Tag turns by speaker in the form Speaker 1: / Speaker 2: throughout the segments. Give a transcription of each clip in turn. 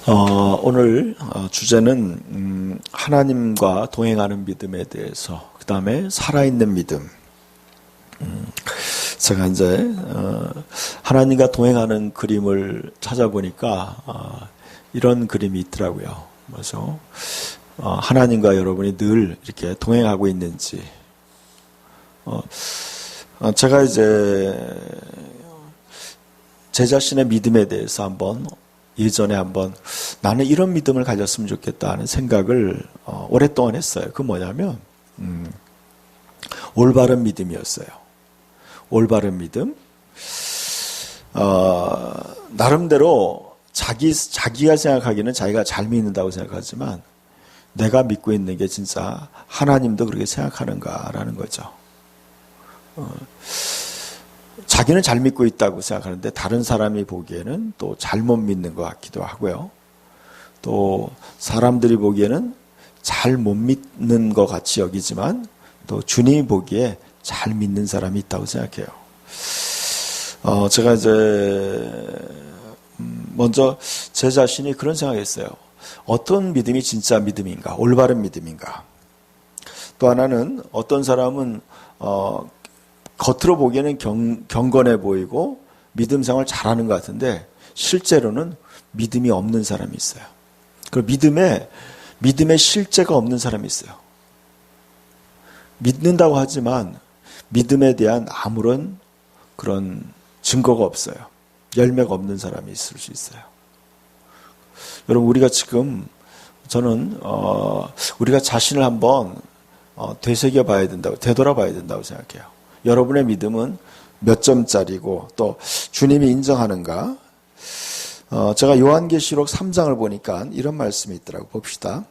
Speaker 1: 오늘 주제는 하나님과 동행하는 믿음에 대해서, 그 다음에 살아있는 믿음. 제가 이제 하나님과 동행하는 그림을 찾아보니까 이런 그림이 있더라고요. 그래서 하나님과 여러분이 늘 이렇게 동행하고 있는지. 제가 이제 제 자신의 믿음에 대해서 예전에 한번 나는 이런 믿음을 가졌으면 좋겠다 하는 생각을 오랫동안 했어요. 그 뭐냐면 올바른 믿음이었어요. 올바른 믿음. 나름대로 자기가 생각하기는 자기가 잘 믿는다고 생각하지만 내가 믿고 있는 게 진짜 하나님도 그렇게 생각하는가라는 거죠. 자기는 잘 믿고 있다고 생각하는데 다른 사람이 보기에는 또 잘못 믿는 것 같기도 하고요. 또 사람들이 보기에는 잘 못 믿는 것 같이 여기지만 또 주님이 보기에 잘 믿는 사람이 있다고 생각해요. 제가 이제 먼저 제 자신이 그런 생각했어요. 어떤 믿음이 진짜 믿음인가? 올바른 믿음인가? 또 하나는 어떤 사람은 겉으로 보기에는 경건해 보이고 믿음 생활 잘하는 것 같은데 실제로는 믿음이 없는 사람이 있어요. 그리고 믿음의 실제가 없는 사람이 있어요. 믿는다고 하지만 믿음에 대한 아무런 그런 증거가 없어요. 열매가 없는 사람이 있을 수 있어요. 여러분, 우리가 지금 저는 우리가 자신을 한번 되새겨 봐야 된다고, 되돌아봐야 된다고 생각해요. 여러분의 믿음은 몇 점짜리고 또 주님이 인정하는가? 제가 요한계시록 3장을 보니까 이런 말씀이 있더라고요. 봅시다.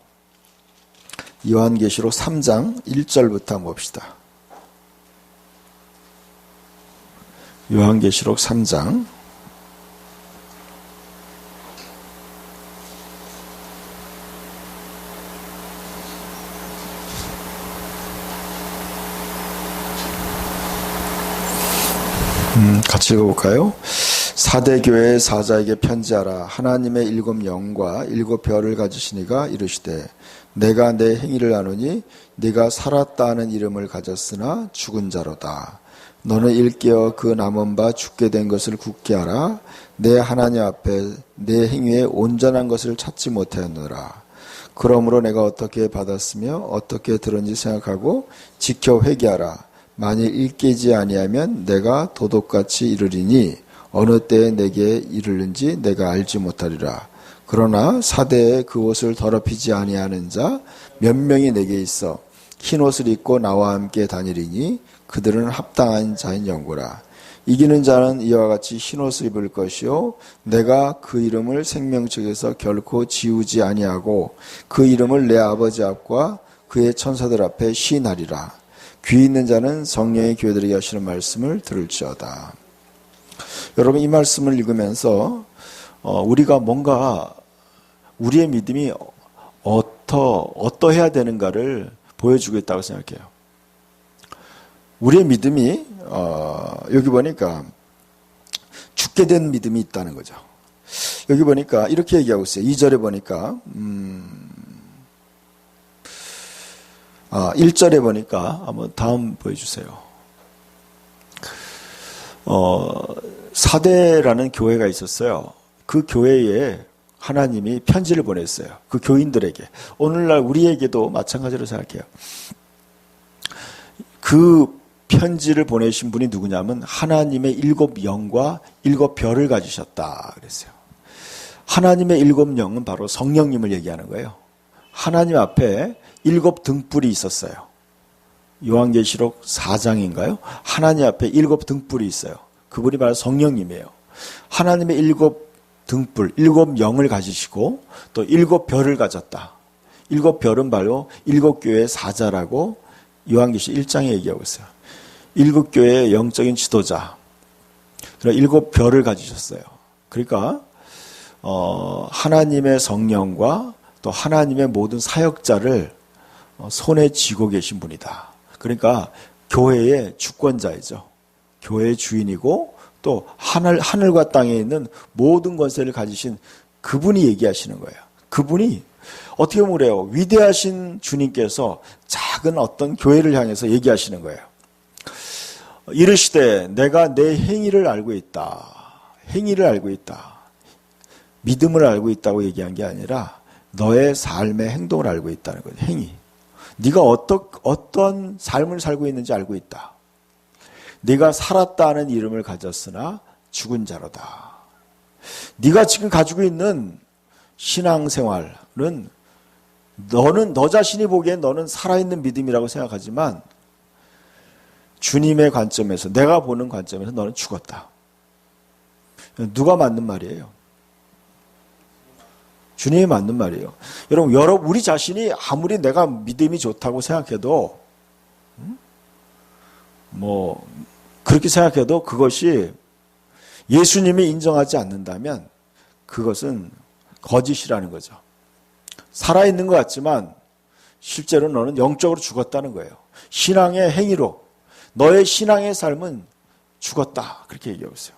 Speaker 1: 요한계시록 3장 1절부터 한번 봅시다. 요한계시록 3장 같이 읽어볼까요? 사대교회의 사자에게 편지하라. 하나님의 7 영과 7 별을 가지시니가 이르시되 내가 내 행위를 아노니 네가 살았다 하는 이름을 가졌으나 죽은 자로다. 너는 일깨어 그 남은 바 죽게 된 것을 굳게 하라. 내 하나님 앞에 내 행위에 온전한 것을 찾지 못하였노라. 그러므로 내가 어떻게 받았으며 어떻게 들은지 생각하고 지켜 회개하라. 만일 일깨지 아니하면 내가 도둑같이 이르리니 어느 때에 내게 이르는지 내가 알지 못하리라. 그러나 사대에 그 옷을 더럽히지 아니하는 자 몇 명이 내게 있어 흰 옷을 입고 나와 함께 다니리니 그들은 합당한 자인 영구라. 이기는 자는 이와 같이 흰 옷을 입을 것이요 내가 그 이름을 생명책에서 결코 지우지 아니하고 그 이름을 내 아버지 앞과 그의 천사들 앞에 시인하리라. 귀 있는 자는 성령의 교회들에게 하시는 말씀을 들을지어다. 여러분, 이 말씀을 읽으면서 우리가 뭔가 우리의 믿음이 어떠해야 되는가를 보여주고 있다고 생각해요. 우리의 믿음이 여기 보니까 죽게 된 믿음이 있다는 거죠. 여기 보니까 이렇게 얘기하고 있어요. 2절에 보니까 1절에 보니까 한번 다음 보여주세요. 사대라는 교회가 있었어요. 그 교회에 하나님이 편지를 보냈어요. 그 교인들에게. 오늘날 우리에게도 마찬가지로 생각해요. 그 편지를 보내신 분이 누구냐면 하나님의 7 영과 7 별을 가지셨다 그랬어요. 하나님의 7 영은 바로 성령님을 얘기하는 거예요. 하나님 앞에 7 등불이 있었어요. 요한계시록 4장인가요? 하나님 앞에 7 등불이 있어요. 그분이 바로 성령님이에요. 하나님의 7 등불, 7 영을 가지시고 또 7 별을 가졌다. 7 별은 바로 7 교회의 사자라고 요한계시 1장에 얘기하고 있어요. 7 교회의 영적인 지도자. 그리고 7 별을 가지셨어요. 그러니까 하나님의 성령과 또 하나님의 모든 사역자를 손에 쥐고 계신 분이다. 그러니까 교회의 주권자이죠. 교회의 주인이고 또 하늘과 땅에 있는 모든 권세를 가지신 그분이 얘기하시는 거예요. 그분이 어떻게 보면 그래요. 위대하신 주님께서 작은 어떤 교회를 향해서 얘기하시는 거예요. 이르시되 내가 내 행위를 알고 있다. 행위를 알고 있다. 믿음을 알고 있다고 얘기한 게 아니라 너의 삶의 행동을 알고 있다는 거예요. 행위. 네가 어떤 삶을 살고 있는지 알고 있다. 네가 살았다는 이름을 가졌으나 죽은 자로다. 네가 지금 가지고 있는 신앙생활은 너 자신이 보기엔 너는 살아있는 믿음이라고 생각하지만 주님의 관점에서, 내가 보는 관점에서 너는 죽었다. 누가 맞는 말이에요? 주님이 맞는 말이에요. 여러분, 우리 자신이 아무리 내가 믿음이 좋다고 생각해도, 그렇게 생각해도 그것이 예수님이 인정하지 않는다면 그것은 거짓이라는 거죠. 살아있는 것 같지만 실제로 너는 영적으로 죽었다는 거예요. 신앙의 행위로 너의 신앙의 삶은 죽었다. 그렇게 얘기하고 있어요.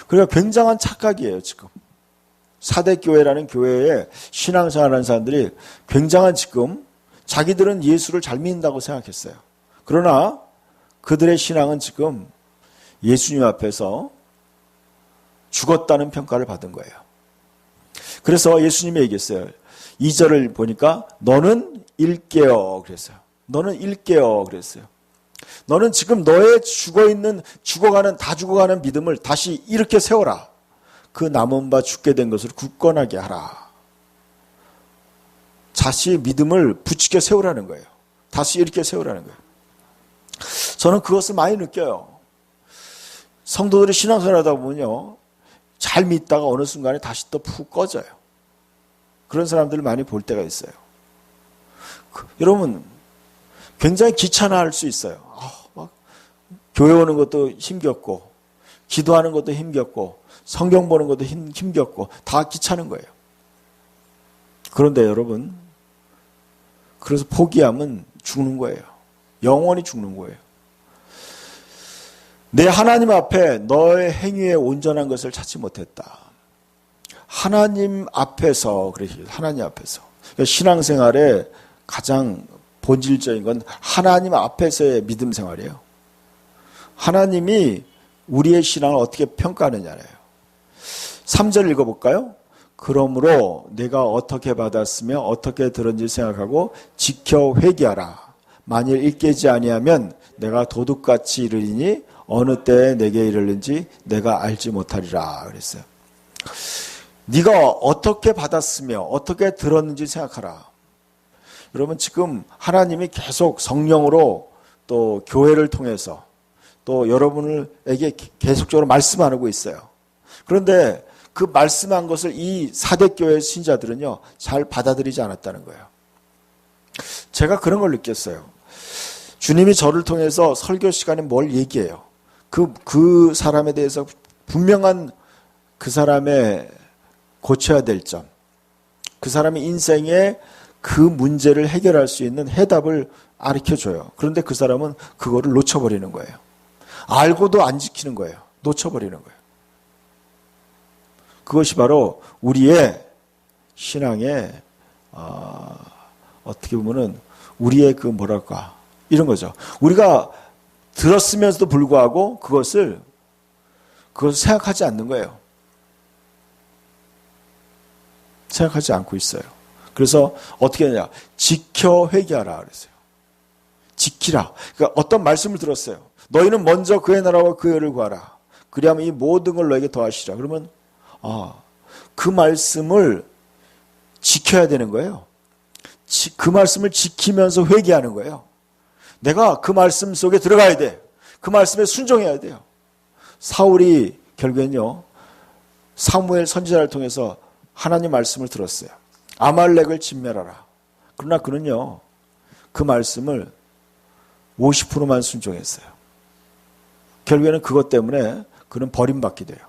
Speaker 1: 그러니까 굉장한 착각이에요, 지금. 사대교회라는 교회에 신앙생활하는 사람들이 굉장한 지금 자기들은 예수를 잘 믿는다고 생각했어요. 그러나 그들의 신앙은 지금 예수님 앞에서 죽었다는 평가를 받은 거예요. 그래서 예수님이 얘기했어요. 2절을 보니까 너는 일깨어 그랬어요. 너는 일깨어 그랬어요. 너는 지금 너의 다 죽어가는 믿음을 다시 이렇게 세워라. 그 남은 바 죽게 된 것을 굳건하게 하라. 다시 믿음을 부추겨 세우라는 거예요. 다시 이렇게 세우라는 거예요. 저는 그것을 많이 느껴요. 성도들이 신앙생활 하다 보면요, 잘 믿다가 어느 순간에 다시 또 푹 꺼져요. 그런 사람들을 많이 볼 때가 있어요. 여러분, 굉장히 귀찮아할 수 있어요. 막 교회 오는 것도 힘겹고, 기도하는 것도 힘겹고, 성경 보는 것도 힘겹고, 다 귀찮은 거예요. 그런데 여러분, 그래서 포기하면 죽는 거예요. 영원히 죽는 거예요. 내 하나님 앞에 너의 행위에 온전한 것을 찾지 못했다. 하나님 앞에서, 하나님 앞에서. 신앙생활의 가장 본질적인 건 하나님 앞에서의 믿음 생활이에요. 하나님이 우리의 신앙을 어떻게 평가하느냐예요. 3절 읽어볼까요? 그러므로 내가 어떻게 받았으며 어떻게 들은지 생각하고 지켜 회개하라. 만일 일깨지 아니하면 내가 도둑같이 이르리니 어느 때에 내게 이르는지 내가 알지 못하리라 그랬어요. 네가 어떻게 받았으며 어떻게 들었는지 생각하라. 여러분, 지금 하나님이 계속 성령으로 또 교회를 통해서 또 여러분에게 계속적으로 말씀하고 있어요. 그런데 그 말씀한 것을 이 사대교회 신자들은요, 잘 받아들이지 않았다는 거예요. 제가 그런 걸 느꼈어요. 주님이 저를 통해서 설교 시간에 뭘 얘기해요. 그 사람에 대해서 분명한 그 사람의 고쳐야 될 점, 그 사람의 인생에 그 문제를 해결할 수 있는 해답을 가르쳐줘요. 그런데 그 사람은 그거를 놓쳐버리는 거예요. 알고도 안 지키는 거예요. 놓쳐버리는 거예요. 그것이 바로 우리의 신앙의 어떻게 보면은 우리의 이런 거죠. 우리가 들었으면서도 불구하고 그것을 생각하지 않는 거예요. 생각하지 않고 있어요. 그래서 어떻게 하냐? 지켜 회개하라 그랬어요. 지키라. 그러니까 어떤 말씀을 들었어요. 너희는 먼저 그의 나라와 그 의를 구하라. 그리하면 이 모든 걸 너에게 더하시라. 그러면 그 말씀을 지켜야 되는 거예요. 그 말씀을 지키면서 회개하는 거예요. 내가 그 말씀 속에 들어가야 돼. 그 말씀에 순종해야 돼요. 사울이 결국엔요, 사무엘 선지자를 통해서 하나님 말씀을 들었어요. 아말렉을 진멸하라. 그러나 그는요, 그 말씀을 50%만 순종했어요. 결국에는 그것 때문에 그는 버림받게 돼요.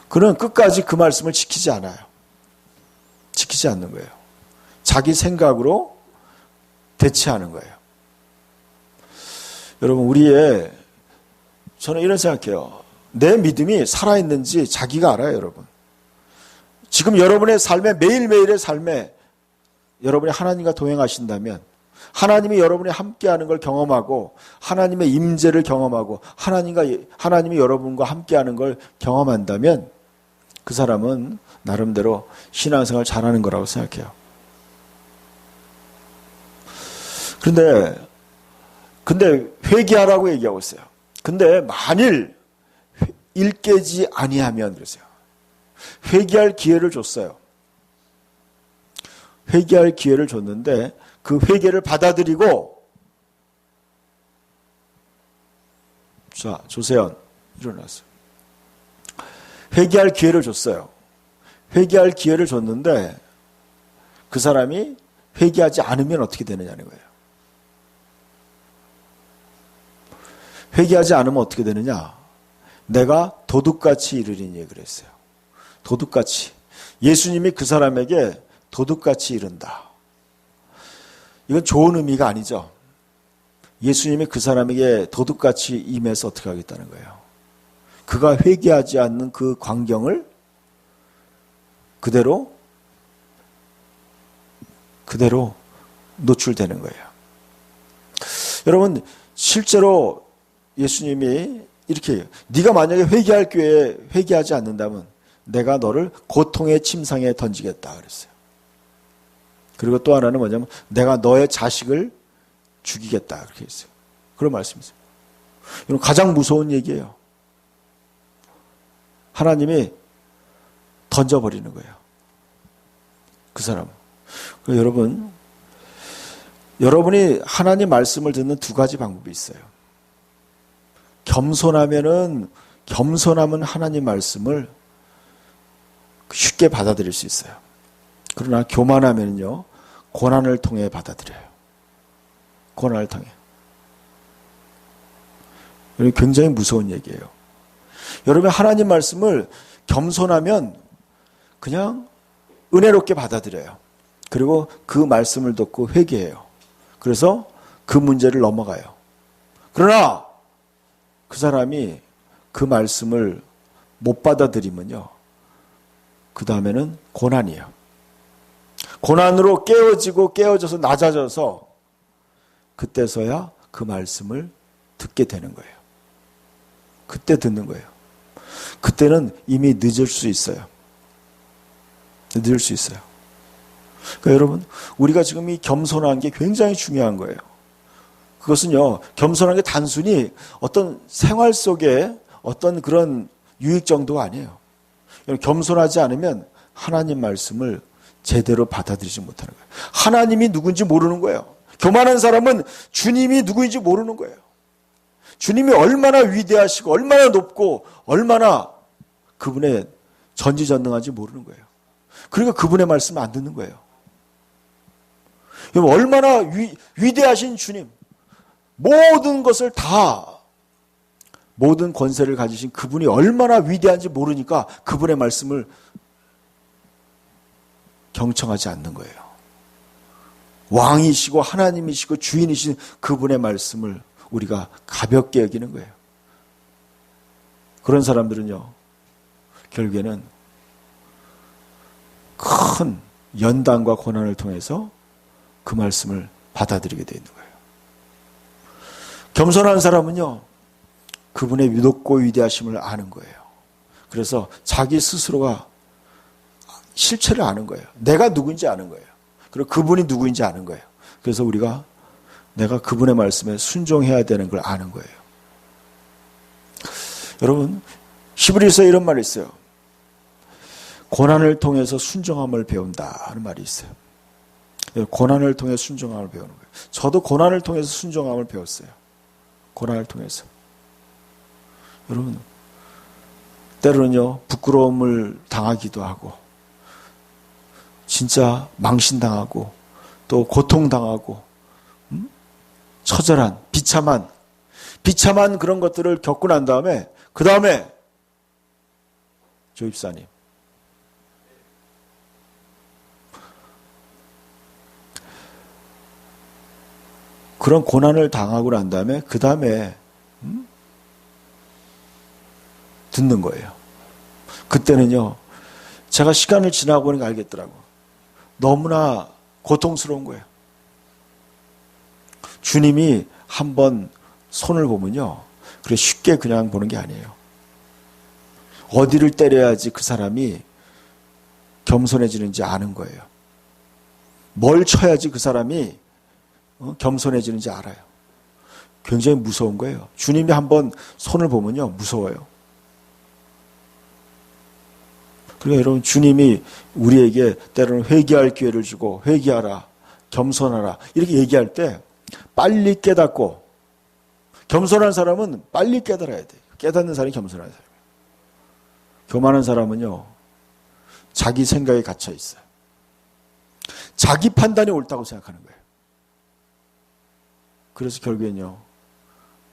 Speaker 1: 그는 끝까지 그 말씀을 지키지 않아요. 지키지 않는 거예요. 자기 생각으로 대체하는 거예요. 여러분, 저는 이런 생각해요. 내 믿음이 살아있는지 자기가 알아요, 여러분. 지금 여러분의 삶에, 매일매일의 삶에 여러분이 하나님과 동행하신다면, 하나님이 여러분이 함께하는 걸 경험하고, 하나님의 임재를 경험하고, 하나님이 여러분과 함께하는 걸 경험한다면, 그 사람은 나름대로 신앙생활 잘하는 거라고 생각해요. 근데 회개하라고 얘기하고 있어요. 근데 만일 일 깨지 아니하면 그러세요. 회개할 기회를 줬어요. 회개할 기회를 줬는데 그 회개를 받아들이고, 자, 조세현 일어났어요. 회개할 기회를 줬어요. 회개할 기회를 줬는데 그 사람이 회개하지 않으면 어떻게 되느냐는 거예요. 회개하지 않으면 어떻게 되느냐? 내가 도둑같이 이르리니 그랬어요. 도둑같이. 예수님이 그 사람에게 도둑같이 이른다. 이건 좋은 의미가 아니죠. 예수님이 그 사람에게 도둑같이 임해서 어떻게 하겠다는 거예요. 그가 회개하지 않는 그 광경을 그대로 노출되는 거예요. 여러분, 실제로 예수님이 이렇게 해요. 네가 만약에 회개할 기회에 회개하지 않는다면 내가 너를 고통의 침상에 던지겠다 그랬어요. 그리고 또 하나는 뭐냐면 내가 너의 자식을 죽이겠다 그렇게 했어요. 그런 말씀이세요. 이건 가장 무서운 얘기예요. 하나님이 던져버리는 거예요. 그 사람. 여러분이 하나님 말씀을 듣는 두 가지 방법이 있어요. 겸손하면 하나님 말씀을 쉽게 받아들일 수 있어요. 그러나 교만하면요, 고난을 통해 받아들여요. 고난을 통해. 굉장히 무서운 얘기예요. 여러분, 하나님 말씀을 겸손하면 그냥 은혜롭게 받아들여요. 그리고 그 말씀을 듣고 회개해요. 그래서 그 문제를 넘어가요. 그러나 그 사람이 그 말씀을 못 받아들이면요, 그 다음에는 고난이에요. 고난으로 깨어져서 낮아져서 그때서야 그 말씀을 듣게 되는 거예요. 그때 듣는 거예요. 그때는 이미 늦을 수 있어요. 늦을 수 있어요. 그러니까 여러분, 우리가 지금 이 겸손한 게 굉장히 중요한 거예요. 그것은요, 겸손한 게 단순히 어떤 생활 속에 어떤 그런 유익 정도가 아니에요. 겸손하지 않으면 하나님 말씀을 제대로 받아들이지 못하는 거예요. 하나님이 누군지 모르는 거예요. 교만한 사람은 주님이 누구인지 모르는 거예요. 주님이 얼마나 위대하시고 얼마나 높고 얼마나 그분의 전지전능한지 모르는 거예요. 그러니까 그분의 말씀을 안 듣는 거예요. 얼마나 위대하신 주님, 모든 것을 모든 권세를 가지신 그분이 얼마나 위대한지 모르니까 그분의 말씀을 경청하지 않는 거예요. 왕이시고 하나님이시고 주인이신 그분의 말씀을 우리가 가볍게 여기는 거예요. 그런 사람들은요, 결국에는 큰 연단과 고난을 통해서 그 말씀을 받아들이게 되어 있는 거예요. 겸손한 사람은요, 그분의 높고 위대하심을 아는 거예요. 그래서 자기 스스로가 실체를 아는 거예요. 내가 누구인지 아는 거예요. 그리고 그분이 누구인지 아는 거예요. 그래서 내가 그분의 말씀에 순종해야 되는 걸 아는 거예요. 여러분, 히브리서에 이런 말이 있어요. 고난을 통해서 순종함을 배운다 하는 말이 있어요. 고난을 통해 순종함을 배우는 거예요. 저도 고난을 통해서 순종함을 배웠어요. 고난을 통해서. 여러분, 때로는요, 부끄러움을 당하기도 하고, 진짜 망신당하고, 또 고통당하고, 처절한, 비참한 그런 것들을 겪고 난 다음에, 그 다음에, 조 입사님, 그런 고난을 당하고 난 다음에, 그 다음에, 듣는 거예요. 그때는요, 제가 시간을 지나고 보니까 알겠더라고. 너무나 고통스러운 거예요. 주님이 한번 손을 보면요, 그래 쉽게 그냥 보는 게 아니에요. 어디를 때려야지 그 사람이 겸손해지는지 아는 거예요. 뭘 쳐야지 그 사람이 겸손해지는지 알아요. 굉장히 무서운 거예요. 주님이 한번 손을 보면요, 무서워요. 그러니까 여러분, 주님이 우리에게 때로는 회개할 기회를 주고 회개하라, 겸손하라 이렇게 얘기할 때 빨리 깨닫고, 겸손한 사람은 빨리 깨달아야 돼요. 깨닫는 사람이 겸손한 사람이에요. 교만한 사람은요, 자기 생각에 갇혀 있어요. 자기 판단이 옳다고 생각하는 거예요. 그래서 결국엔요,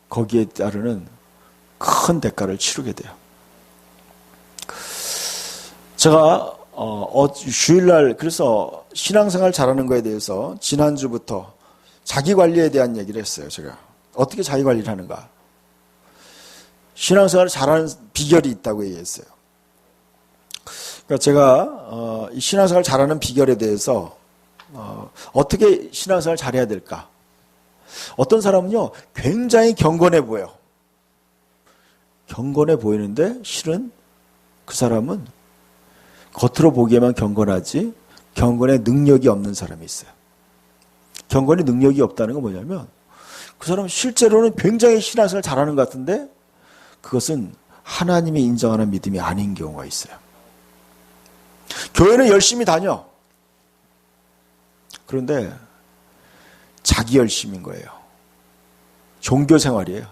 Speaker 1: 거기에 따르는 큰 대가를 치르게 돼요. 제가 주일날 그래서 신앙생활 잘하는 거에 대해서 지난주부터 자기관리에 대한 얘기를 했어요. 제가 어떻게 자기관리를 하는가, 신앙생활을 잘하는 비결이 있다고 얘기했어요. 그러니까 제가 이 신앙생활 잘하는 비결에 대해서 어떻게 신앙생활 잘해야 될까. 어떤 사람은요, 굉장히 경건해 보여. 경건해 보이는데 실은 그 사람은 겉으로 보기에만 경건하지 경건의 능력이 없는 사람이 있어요. 경건의 능력이 없다는 건 뭐냐면 그 사람은 실제로는 굉장히 신앙생활 잘하는 것 같은데 그것은 하나님이 인정하는 믿음이 아닌 경우가 있어요. 교회는 열심히 다녀. 그런데 자기 열심인 거예요. 종교 생활이에요.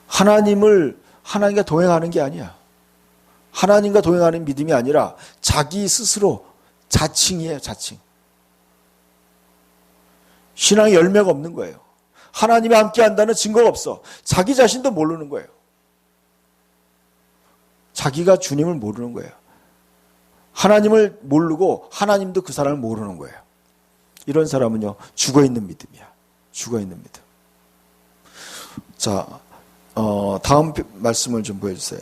Speaker 1: 하나님과 동행하는 게 아니야. 하나님과 동행하는 믿음이 아니라 자기 스스로 자칭이에요, 자칭. 신앙의 열매가 없는 거예요. 하나님이 함께 한다는 증거가 없어. 자기 자신도 모르는 거예요. 자기가 주님을 모르는 거예요. 하나님을 모르고 하나님도 그 사람을 모르는 거예요. 이런 사람은요, 죽어있는 믿음이야. 죽어있는 믿음. 자, 다음 말씀을 좀 보여주세요.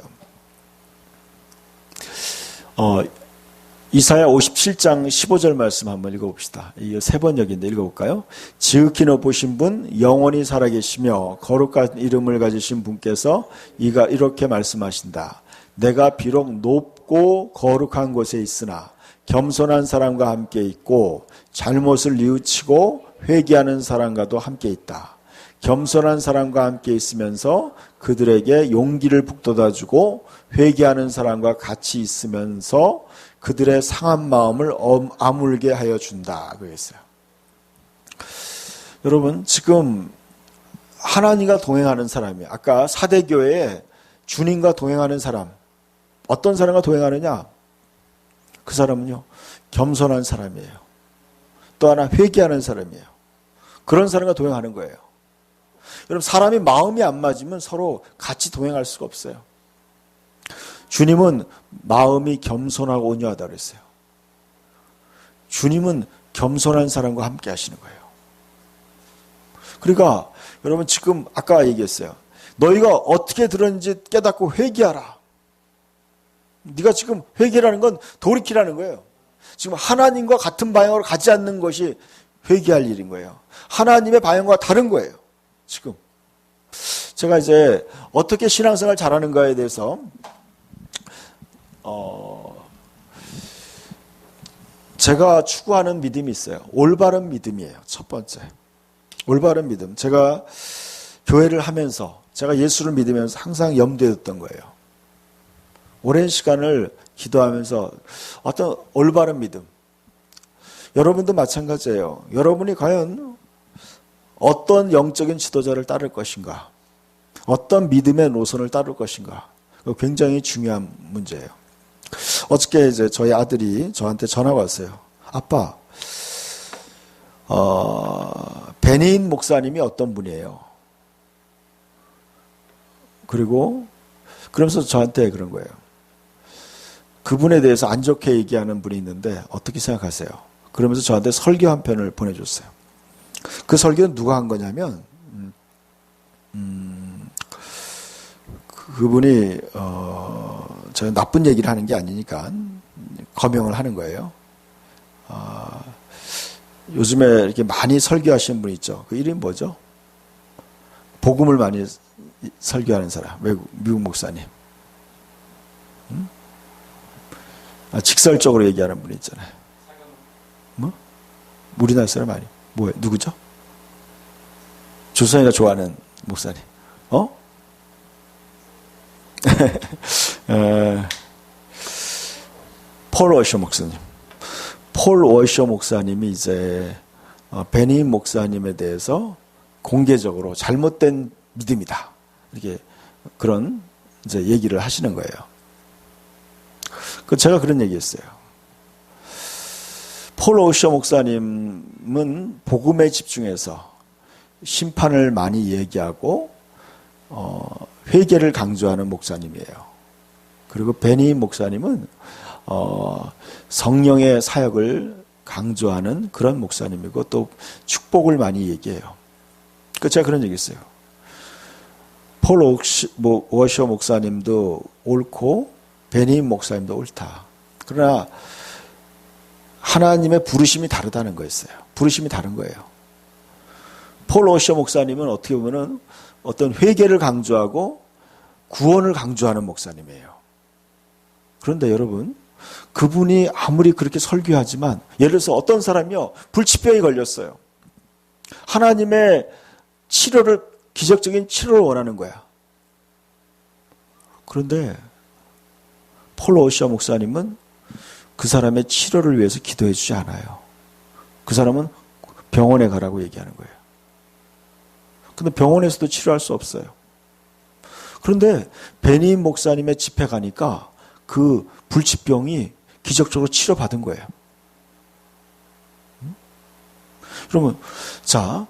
Speaker 1: 이사야 57장 15절 말씀 한번 읽어봅시다. 이 세 번역인데 읽어볼까요? 지극히 높으신 분, 영원히 살아계시며 거룩한 이름을 가지신 분께서 이렇게 말씀하신다. 내가 비록 높고 거룩한 곳에 있으나 겸손한 사람과 함께 있고 잘못을 뉘우치고 회개하는 사람과도 함께 있다. 겸손한 사람과 함께 있으면서 그들에게 용기를 북돋아주고 회개하는 사람과 같이 있으면서 그들의 상한 마음을 아물게 하여 준다. 그랬어요. 여러분, 지금 하나님과 동행하는 사람이, 아까 사대교회에 주님과 동행하는 사람, 어떤 사람과 동행하느냐? 그 사람은요, 겸손한 사람이에요. 또 하나 회개하는 사람이에요. 그런 사람과 동행하는 거예요. 여러분, 사람이 마음이 안 맞으면 서로 같이 동행할 수가 없어요. 주님은 마음이 겸손하고 온유하다고 그랬어요. 주님은 겸손한 사람과 함께 하시는 거예요. 그러니까 여러분, 지금 아까 얘기했어요. 너희가 어떻게 들었는지 깨닫고 회개하라. 네가 지금 회개라는 건 돌이키라는 거예요. 지금 하나님과 같은 방향으로 가지 않는 것이 회개할 일인 거예요. 하나님의 방향과 다른 거예요. 지금 제가 이제 어떻게 신앙생활 잘하는가에 대해서 제가 추구하는 믿음이 있어요. 올바른 믿음이에요. 첫 번째, 올바른 믿음. 제가 교회를 하면서 제가 예수를 믿으면서 항상 염두에 뒀던 거예요. 오랜 시간을 기도하면서 어떤 올바른 믿음. 여러분도 마찬가지예요. 여러분이 과연 어떤 영적인 지도자를 따를 것인가, 어떤 믿음의 노선을 따를 것인가, 굉장히 중요한 문제예요. 어저께 이제 저희 아들이 저한테 전화가 왔어요. 아빠, 베니인 목사님이 어떤 분이에요? 그리고 그러면서 저한테 그런 거예요. 그분에 대해서 안 좋게 얘기하는 분이 있는데 어떻게 생각하세요? 그러면서 저한테 설교 한 편을 보내줬어요. 그 설교는 누가 한 거냐면 그분이 저 나쁜 얘기를 하는 게 아니니까 거명을 하는 거예요. 요즘에 이렇게 많이 설교하시는 분 있죠. 그 이름이 뭐죠? 복음을 많이 설교하는 사람, 미국 목사님. 직설적으로 얘기하는 분 있잖아요. 뭐? 우리나라 사람 아니? 뭐예요? 누구죠? 조선이가 좋아하는 목사님. 폴 워셔 목사님. 폴 워셔 목사님이 이제 베니 목사님에 대해서 공개적으로 잘못된 믿음이다. 이렇게 그런 이제 얘기를 하시는 거예요. 그 제가 그런 얘기했어요. 폴 워셔 목사님은 복음에 집중해서 심판을 많이 얘기하고 회개를 강조하는 목사님이에요. 그리고 베니 목사님은 성령의 사역을 강조하는 그런 목사님이고 또 축복을 많이 얘기해요. 제가 그런 얘기 했어요. 폴 워셔 목사님도 옳고 베니 목사님도 옳다. 그러나 하나님의 부르심이 다르다는 거였어요. 부르심이 다른 거예요. 폴 워셔 목사님은 어떻게 보면은 어떤 회개를 강조하고 구원을 강조하는 목사님이에요. 그런데 여러분, 그분이 아무리 그렇게 설교하지만 예를 들어서 어떤 사람이요, 불치병이 걸렸어요. 하나님의 치료를, 기적적인 치료를 원하는 거야. 그런데 폴 워셔 목사님은 그 사람의 치료를 위해서 기도해 주지 않아요. 그 사람은 병원에 가라고 얘기하는 거예요. 근데 병원에서도 치료할 수 없어요. 그런데 베니 목사님의 집회 가니까 그 불치병이 기적적으로 치료받은 거예요. 그러면 자,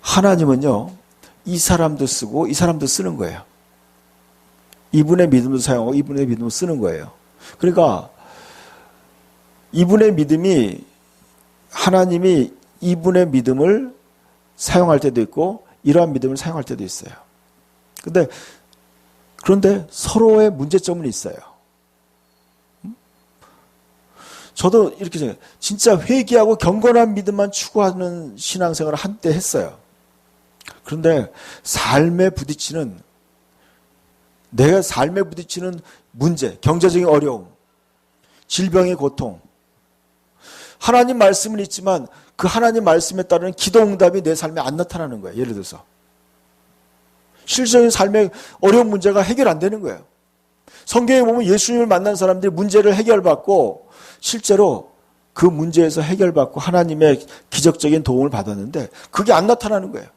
Speaker 1: 하나님은요, 이 사람도 쓰고 이 사람도 쓰는 거예요. 이분의 믿음도 사용하고 이분의 믿음도 쓰는 거예요. 그러니까 이분의 믿음이, 하나님이 이분의 믿음을 사용할 때도 있고 이러한 믿음을 사용할 때도 있어요. 그런데 서로의 문제점은 있어요. 저도 이렇게 생각해요. 진짜 회개하고 경건한 믿음만 추구하는 신앙생활을 한때 했어요. 그런데 내가 삶에 부딪히는 문제, 경제적인 어려움, 질병의 고통, 하나님 말씀은 있지만 그 하나님 말씀에 따르는 기도 응답이 내 삶에 안 나타나는 거예요. 예를 들어서 실질적인 삶의 어려운 문제가 해결 안 되는 거예요. 성경에 보면 예수님을 만난 사람들이 문제를 해결받고 실제로 그 문제에서 해결받고 하나님의 기적적인 도움을 받았는데 그게 안 나타나는 거예요.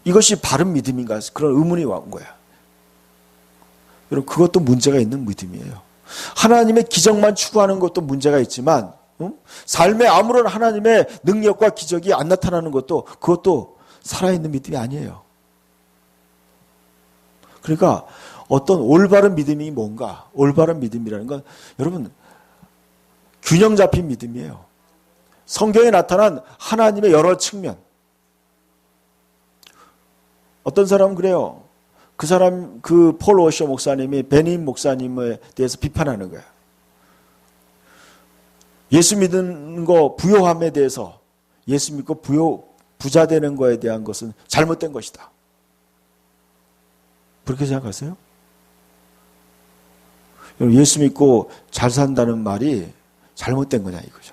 Speaker 1: 이것이 바른 믿음인가? 그런 의문이 온 거야. 여러분, 그것도 문제가 있는 믿음이에요. 하나님의 기적만 추구하는 것도 문제가 있지만 삶에 아무런 하나님의 능력과 기적이 안 나타나는 것도, 그것도 살아있는 믿음이 아니에요. 그러니까 어떤 올바른 믿음이 뭔가, 올바른 믿음이라는 건 여러분 균형 잡힌 믿음이에요. 성경에 나타난 하나님의 여러 측면. 어떤 사람은 그래요. 그 폴 워셔 목사님이 베니 목사님에 대해서 비판하는 거예요. 예수 믿는 거, 부요함에 대해서, 예수 믿고 부자 되는 거에 대한 것은 잘못된 것이다. 그렇게 생각하세요? 예수 믿고 잘 산다는 말이 잘못된 거냐 이거죠.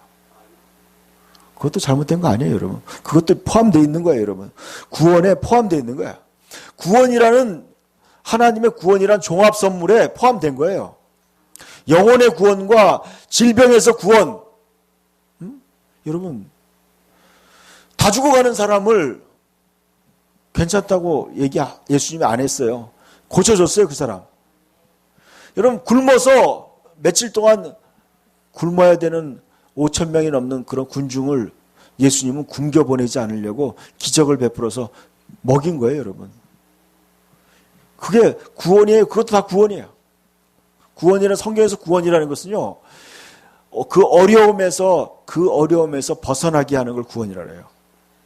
Speaker 1: 그것도 잘못된 거 아니에요, 여러분. 그것도 포함되어 있는 거예요, 여러분. 구원에 포함되어 있는 거야. 구원이라는, 하나님의 구원이란 종합 선물에 포함된 거예요. 영혼의 구원과 질병에서 구원. 여러분, 다 죽어가는 사람을 괜찮다고 예수님이 안 했어요. 고쳐줬어요, 그 사람. 여러분, 굶어서 며칠 동안 굶어야 되는 5,000명이 넘는 그런 군중을 예수님은 굶겨 보내지 않으려고 기적을 베풀어서 먹인 거예요, 여러분. 그게 구원이에요. 그것도 다 구원이에요. 구원이라는, 성경에서 구원이라는 것은요, 그 어려움에서 벗어나게 하는 걸 구원이라 해요.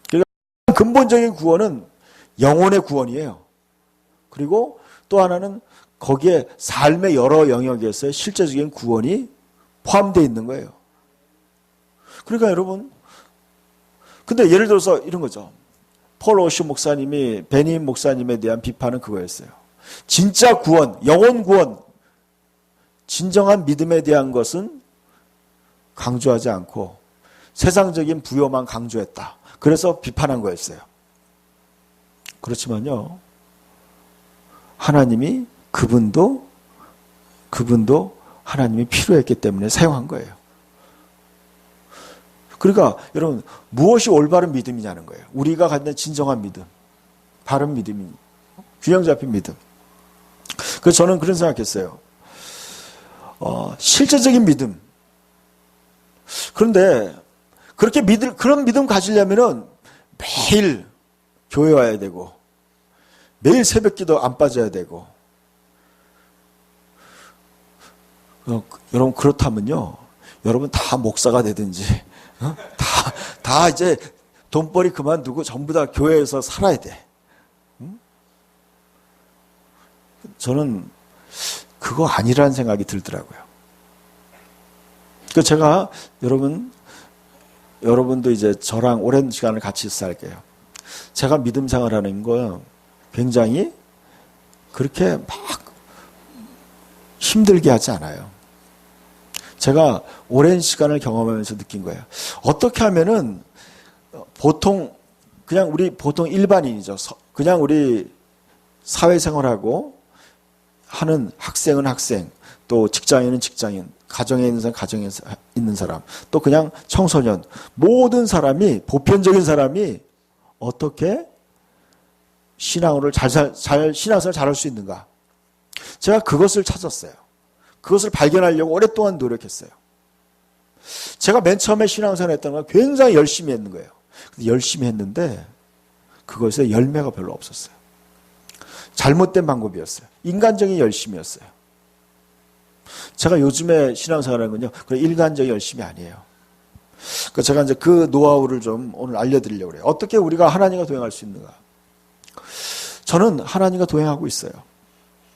Speaker 1: 그러니까 근본적인 구원은 영혼의 구원이에요. 그리고 또 하나는 거기에 삶의 여러 영역에서의 실제적인 구원이 포함되어 있는 거예요. 그러니까 여러분, 근데 예를 들어서 이런 거죠. 폴 오슈 목사님이 베님 목사님에 대한 비판은 그거였어요. 진짜 구원, 영혼 구원, 진정한 믿음에 대한 것은 강조하지 않고 세상적인 부요만 강조했다. 그래서 비판한 거였어요. 그렇지만요, 하나님이 그분도 하나님이 필요했기 때문에 사용한 거예요. 그러니까 여러분, 무엇이 올바른 믿음이냐는 거예요. 우리가 갖는 진정한 믿음, 바른 믿음이, 균형 잡힌 믿음. 그래서 저는 그런 생각했어요. 실제적인 믿음. 그런데 그렇게 그런 믿음 가지려면은 매일 교회 와야 되고, 매일 새벽기도 안 빠져야 되고. 여러분, 그렇다면요, 여러분 다 목사가 되든지, 다 이제 돈벌이 그만두고 전부 다 교회에서 살아야 돼. 저는 그거 아니라는 생각이 들더라고요. 그 제가 여러분도 이제 저랑 오랜 시간을 같이 살게요. 제가 믿음 생활하는 거 굉장히 그렇게 막 힘들게 하지 않아요. 제가 오랜 시간을 경험하면서 느낀 거예요. 어떻게 하면은 그냥 우리 보통 일반인이죠. 그냥 우리 사회생활하고 하는 학생은 학생, 또 직장인은 직장인, 가정에 있는 사람, 가정에 있는 사람, 또 그냥 청소년, 모든 사람이, 보편적인 사람이 어떻게 신앙생활을 잘할 수 있는가? 제가 그것을 찾았어요. 그것을 발견하려고 오랫동안 노력했어요. 제가 맨 처음에 신앙생활을 했던 건 굉장히 열심히 했는 거예요. 근데 열심히 했는데 그것에 열매가 별로 없었어요. 잘못된 방법이었어요. 인간적인 열심이었어요. 제가 요즘에 신앙생활하는 건요, 인간적인 열심이 아니에요. 그러니까 제가 이제 그 노하우를 좀 오늘 알려드리려고 해요. 어떻게 우리가 하나님과 동행할 수 있는가? 저는 하나님과 동행하고 있어요.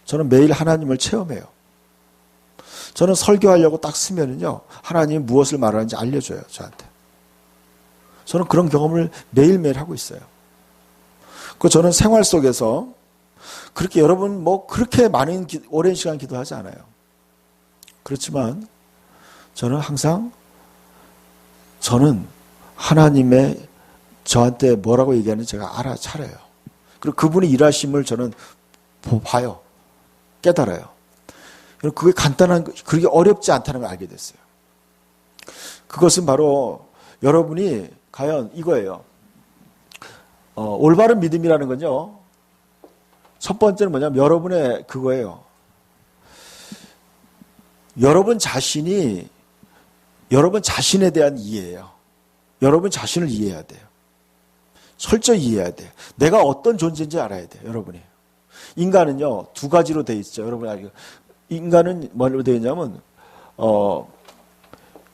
Speaker 1: 저는 매일 하나님을 체험해요. 저는 설교하려고 딱 쓰면은요, 하나님이 무엇을 말하는지 알려줘요, 저한테. 저는 그런 경험을 매일매일 하고 있어요. 그 저는 생활 속에서 그렇게 여러분 그렇게 오랜 시간 기도하지 않아요. 그렇지만 저는 항상 하나님의 저한테 뭐라고 얘기하는지 제가 알아차려요. 그리고 그분의 일하심을 저는 봐요. 깨달아요. 그게 그렇게 어렵지 않다는 걸 알게 됐어요. 그것은 바로 여러분이 과연 이거예요. 올바른 믿음이라는 건요, 첫 번째는 뭐냐면 여러분의 그거예요. 여러분 자신에 대한 이해예요. 여러분 자신을 이해해야 돼요. 철저히 이해해야 돼요. 내가 어떤 존재인지 알아야 돼요, 여러분이. 인간은요, 두 가지로 돼 있죠. 여러분이 알고. 인간은 뭐로 되어 있냐면,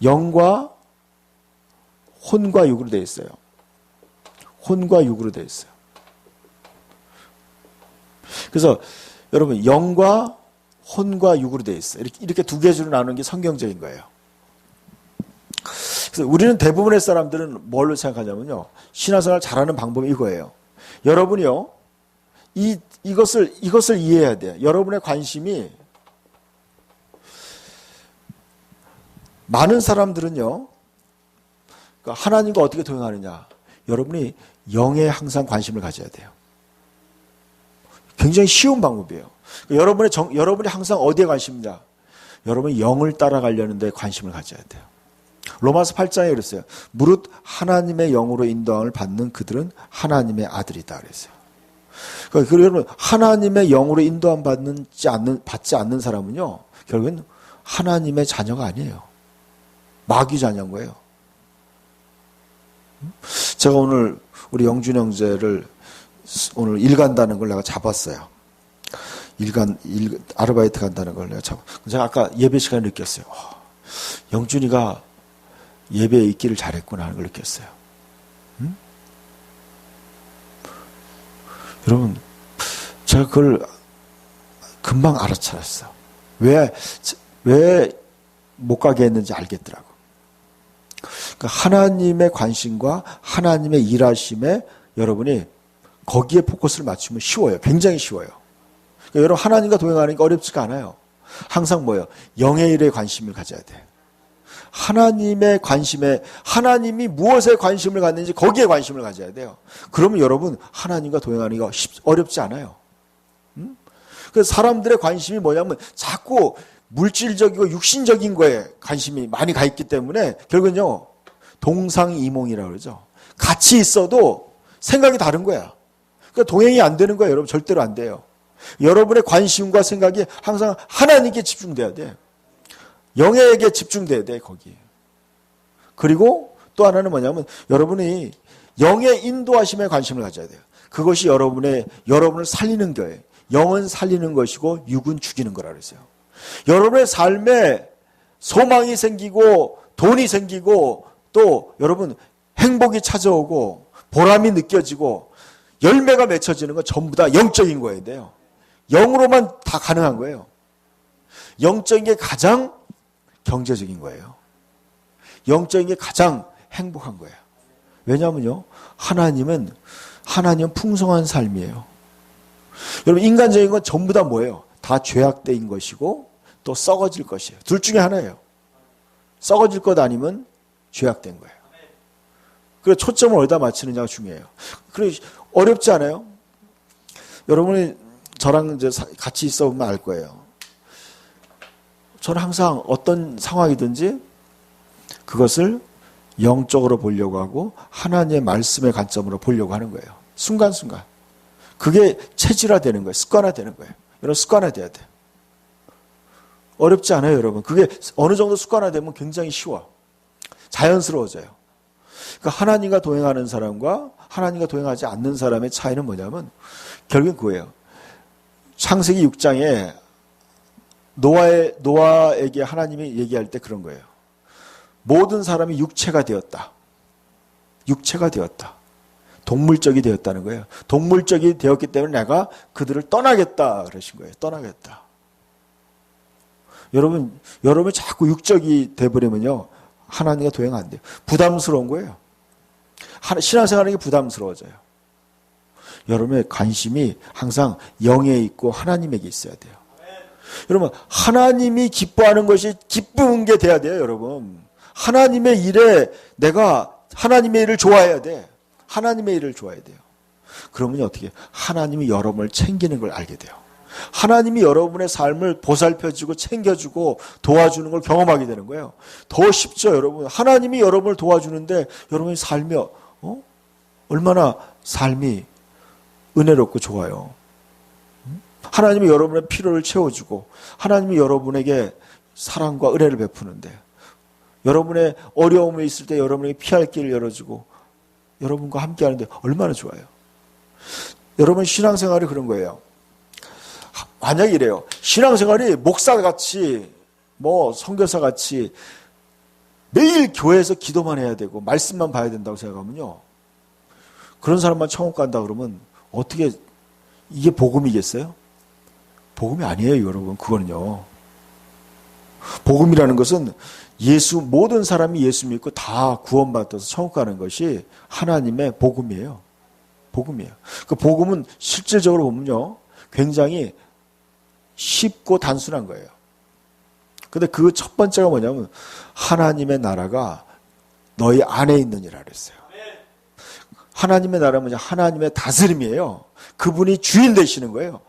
Speaker 1: 영과 혼과 육으로 되어 있어요. 혼과 육으로 되어 있어요. 그래서 여러분, 영과 혼과 육으로 되어 있어요. 이렇게 두 개로 나누는 게 성경적인 거예요. 그래서 우리는 대부분의 사람들은 뭘로 생각하냐면요, 신앙생활 잘하는 방법이 이거예요. 여러분이요, 이것을 이해해야 돼요. 여러분의 관심이, 많은 사람들은요, 하나님과 어떻게 동행하느냐, 여러분이 영에 항상 관심을 가져야 돼요. 굉장히 쉬운 방법이에요. 여러분이 항상 어디에 관심이냐? 여러분이 영을 따라가려는 데 관심을 가져야 돼요. 로마서 8장에 그랬어요. 무릇 하나님의 영으로 인도함을 받는 그들은 하나님의 아들이다 그랬어요. 그러니까 여러분, 하나님의 영으로 인도함 받지 않는 사람은요, 결국은 하나님의 자녀가 아니에요. 마귀 자녀인 거예요. 제가 오늘 우리 영준 형제를 오늘 일 간다는 걸 내가 잡았어요. 아르바이트 간다는 걸 제가 아까 예배 시간에 느꼈어요. 영준이가 예배에 있기를 잘했구나 하는 걸 느꼈어요. 여러분, 제가 그걸 금방 알아차렸어요. 왜 못 가게 했는지 알겠더라고. 그러니까 하나님의 관심과 하나님의 일하심에 여러분이 거기에 포커스를 맞추면 쉬워요. 굉장히 쉬워요. 그러니까 여러분, 하나님과 동행하는 게 어렵지가 않아요. 항상 뭐예요? 영의 일에 관심을 가져야 돼. 하나님의 관심에, 하나님이 무엇에 관심을 갖는지 거기에 관심을 가져야 돼요. 그러면 여러분, 하나님과 동행하는 게 어렵지 않아요. 그래서 사람들의 관심이 뭐냐면 자꾸 물질적이고 육신적인 거에 관심이 많이 가 있기 때문에 결국은요, 동상이몽이라고 그러죠. 같이 있어도 생각이 다른 거야. 그러니까 동행이 안 되는 거예요. 여러분, 절대로 안 돼요. 여러분의 관심과 생각이 항상 하나님께 집중돼야 돼. 영에게 집중돼야 돼, 거기. 그리고 또 하나는 뭐냐면 여러분이 영의 인도하심에 관심을 가져야 돼요. 그것이 여러분을 살리는 거예요. 영은 살리는 것이고 육은 죽이는 거라 그랬어요. 여러분의 삶에 소망이 생기고 돈이 생기고 또 여러분 행복이 찾아오고 보람이 느껴지고 열매가 맺혀지는 건 전부 다 영적인 거여야 돼요. 영으로만 다 가능한 거예요. 영적인 게 가장 경제적인 거예요. 영적인 게 가장 행복한 거예요. 왜냐하면요, 하나님은 풍성한 삶이에요. 여러분, 인간적인 건 전부 다 뭐예요? 다 죄악된 것이고 또 썩어질 것이에요. 둘 중에 하나예요. 썩어질 것 아니면 죄악된 거예요. 그래서 초점을 어디다 맞추느냐가 중요해요. 그래, 어렵지 않아요? 여러분이 저랑 이제 같이 있어 보면 알 거예요. 저는 항상 어떤 상황이든지 그것을 영적으로 보려고 하고 하나님의 말씀의 관점으로 보려고 하는 거예요. 순간순간. 그게 체질화되는 거예요. 습관화되는 거예요. 여러분, 습관화돼야 돼요. 어렵지 않아요, 여러분. 그게 어느 정도 습관화되면 굉장히 쉬워. 자연스러워져요. 그러니까 하나님과 동행하는 사람과 하나님과 동행하지 않는 사람의 차이는 뭐냐면 결국은 그거예요. 창세기 6장에 노아에게 하나님이 얘기할 때 그런 거예요. 모든 사람이 육체가 되었다. 육체가 되었다. 동물적이 되었다는 거예요. 동물적이 되었기 때문에 내가 그들을 떠나겠다 그러신 거예요. 떠나겠다. 여러분 자꾸 육적이 돼버리면요, 하나님과 동행 안 돼요. 부담스러운 거예요. 신앙생활하는 게 부담스러워져요. 여러분의 관심이 항상 영에 있고 하나님에게 있어야 돼요. 여러분, 하나님이 기뻐하는 것이 기쁜 게 돼야 돼요, 여러분. 하나님의 일에 내가 하나님의 일을 좋아해야 돼. 하나님의 일을 좋아해야 돼요. 그러면 어떻게 하나님이 여러분을 챙기는 걸 알게 돼요. 하나님이 여러분의 삶을 보살펴주고 챙겨주고 도와주는 걸 경험하게 되는 거예요. 더 쉽죠, 여러분. 하나님이 여러분을 도와주는데 여러분의 삶이 얼마나 삶이 은혜롭고 좋아요. 하나님이 여러분의 필요를 채워주고 하나님이 여러분에게 사랑과 은혜를 베푸는데 여러분의 어려움이 있을 때 여러분에게 피할 길을 열어주고 여러분과 함께 하는데 얼마나 좋아요. 여러분, 신앙생활이 그런 거예요. 만약에 이래요. 신앙생활이 목사같이 선교사같이 매일 교회에서 기도만 해야 되고 말씀만 봐야 된다고 생각하면요, 그런 사람만 천국 간다 그러면 어떻게 이게 복음이겠어요? 복음이 아니에요, 여러분. 그거는요. 복음이라는 것은 모든 사람이 예수 믿고 다 구원받아서 천국 가는 것이 하나님의 복음이에요. 복음이에요. 그 복음은 실질적으로 보면요, 굉장히 쉽고 단순한 거예요. 근데 그 첫 번째가 뭐냐면 하나님의 나라가 너희 안에 있느니라 그랬어요. 하나님의 나라는 뭐냐? 하나님의 다스림이에요. 그분이 주인 되시는 거예요.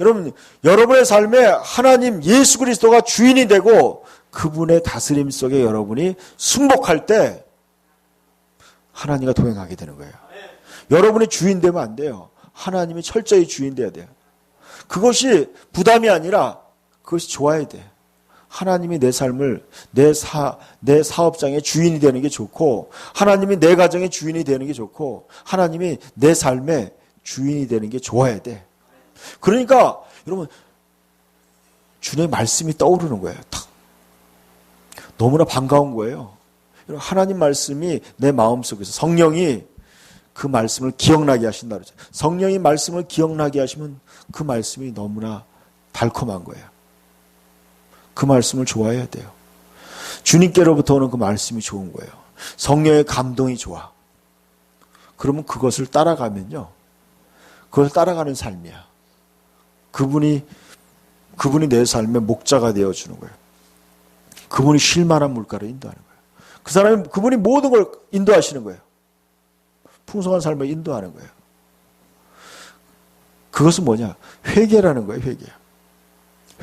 Speaker 1: 여러분, 여러분의 삶에 하나님 예수 그리스도가 주인이 되고 그분의 다스림 속에 여러분이 승복할 때 하나님과 동행하게 되는 거예요. 여러분이 주인 되면 안 돼요. 하나님이 철저히 주인 돼야 돼요. 그것이 부담이 아니라 그것이 좋아야 돼. 하나님이 내 삶을 내 사업장의 주인이 되는 게 좋고 하나님이 내 가정의 주인이 되는 게 좋고 하나님이 내 삶의 주인이 되는 게 좋아야 돼. 그러니까 여러분, 주님의 말씀이 떠오르는 거예요. 탁. 너무나 반가운 거예요. 하나님 말씀이 내 마음속에서 성령이 그 말씀을 기억나게 하신다 그러죠. 성령이 말씀을 기억나게 하시면 그 말씀이 너무나 달콤한 거예요. 그 말씀을 좋아해야 돼요. 주님께로부터 오는 그 말씀이 좋은 거예요. 성령의 감동이 좋아. 그러면 그것을 따라가면요. 그걸 따라가는 삶이야. 그분이 내 삶의 목자가 되어주는 거예요. 그분이 쉴 만한 물가로 인도하는 거예요. 그분이 모든 걸 인도하시는 거예요. 풍성한 삶을 인도하는 거예요. 그것은 뭐냐? 회개라는 거예요, 회개.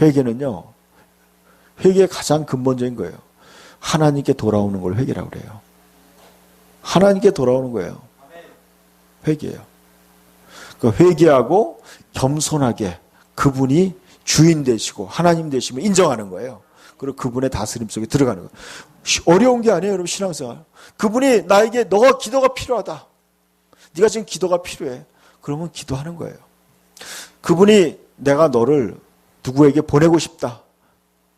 Speaker 1: 회개는요, 회개의 가장 근본적인 거예요. 하나님께 돌아오는 걸 회개라고 그래요. 하나님께 돌아오는 거예요. 회개예요. 그러니까 회개하고 겸손하게 그분이 주인 되시고 하나님 되심을 인정하는 거예요. 그리고 그분의 다스림 속에 들어가는 거예요. 어려운 게 아니에요, 여러분, 신앙생활. 그분이 나에게 너가 기도가 필요하다. 네가 지금 기도가 필요해. 그러면 기도하는 거예요. 그분이 내가 너를 누구에게 보내고 싶다.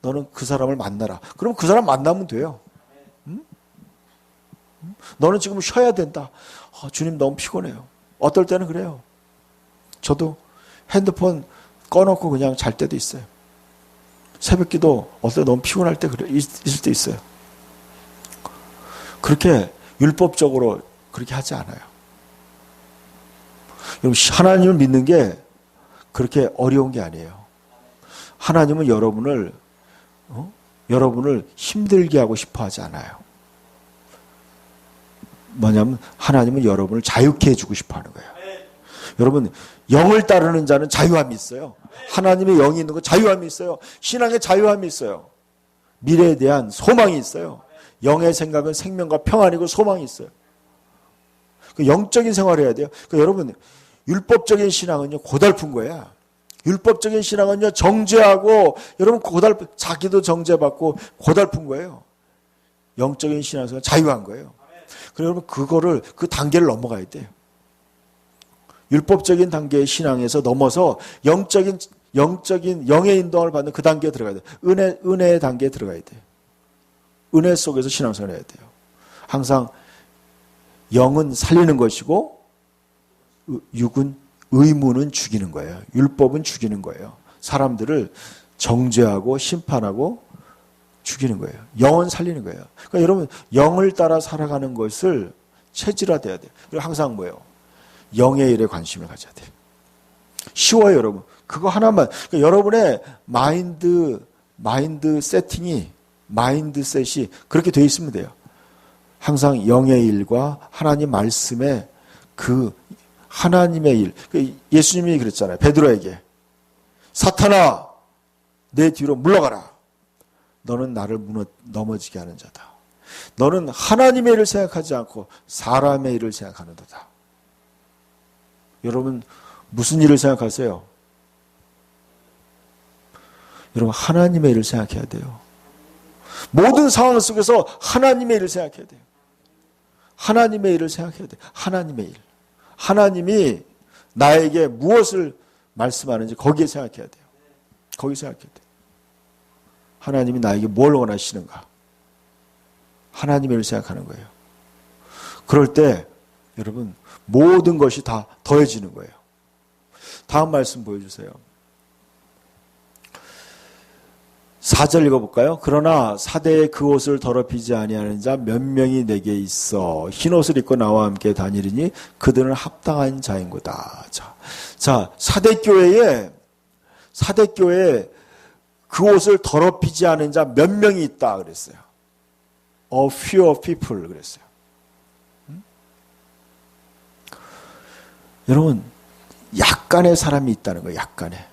Speaker 1: 너는 그 사람을 만나라. 그럼 그 사람 만나면 돼요. 응? 너는 지금 쉬어야 된다. 주님 너무 피곤해요. 어떨 때는 그래요. 저도 핸드폰 꺼놓고 그냥 잘 때도 있어요. 새벽기도 어떨 때 너무 피곤할 때 있을 때 있어요. 그렇게 율법적으로 그렇게 하지 않아요. 하나님을 믿는 게 그렇게 어려운 게 아니에요. 하나님은 여러분을 힘들게 하고 싶어 하지 않아요. 뭐냐면 하나님은 여러분을 자유케 해주고 싶어 하는 거예요. 여러분, 영을 따르는 자는 자유함이 있어요. 하나님의 영이 있는 건 자유함이 있어요. 신앙에 자유함이 있어요. 미래에 대한 소망이 있어요. 영의 생각은 생명과 평안이고 소망이 있어요. 영적인 생활을 해야 돼요. 그러니까 여러분, 율법적인 신앙은요, 고달픈 거야. 율법적인 신앙은요, 정죄하고, 여러분, 자기도 정죄받고, 고달픈 거예요. 영적인 신앙은 자유한 거예요. 그래서 여러분, 그 단계를 넘어가야 돼요. 율법적인 단계의 신앙에서 넘어서 영의 인도함을 받는 그 단계에 들어가야 돼요. 은혜의 단계에 들어가야 돼요. 은혜 속에서 신앙생활을 해야 돼요. 항상 영은 살리는 것이고 의무는 죽이는 거예요. 율법은 죽이는 거예요. 사람들을 정죄하고 심판하고 죽이는 거예요. 영은 살리는 거예요. 그러니까 여러분, 영을 따라 살아가는 것을 체질화돼야 돼요. 그리고 항상 뭐예요? 영의 일에 관심을 가져야 돼요. 쉬워요, 여러분. 그거 하나만. 그러니까 여러분의 마인드셋이 그렇게 돼 있으면 돼요. 항상 영의 일과 하나님 말씀에 그 하나님의 일. 예수님이 그랬잖아요. 베드로에게. 사탄아, 내 뒤로 물러가라. 너는 나를 넘어지게 하는 자다. 너는 하나님의 일을 생각하지 않고 사람의 일을 생각하는도다. 여러분, 무슨 일을 생각하세요? 여러분, 하나님의 일을 생각해야 돼요. 모든 상황 속에서 하나님의 일을 생각해야 돼요. 하나님의 일을 생각해야 돼요. 하나님의 일. 하나님이 나에게 무엇을 말씀하는지 거기에 생각해야 돼요. 거기 생각해야 돼요. 하나님이 나에게 뭘 원하시는가? 하나님의 일을 생각하는 거예요. 그럴 때 여러분, 모든 것이 다 더해지는 거예요. 다음 말씀 보여주세요. 4절 읽어볼까요? 그러나 사대에 그 옷을 더럽히지 아니하는 자 몇 명이 내게 있어 흰 옷을 입고 나와 함께 다니리니 그들은 합당한 자인고다. 자, 사대교회에 그 옷을 더럽히지 않은 자 몇 명이 있다 그랬어요. A few people 그랬어요. 여러분, 약간의 사람이 있다는 거예요. 약간의.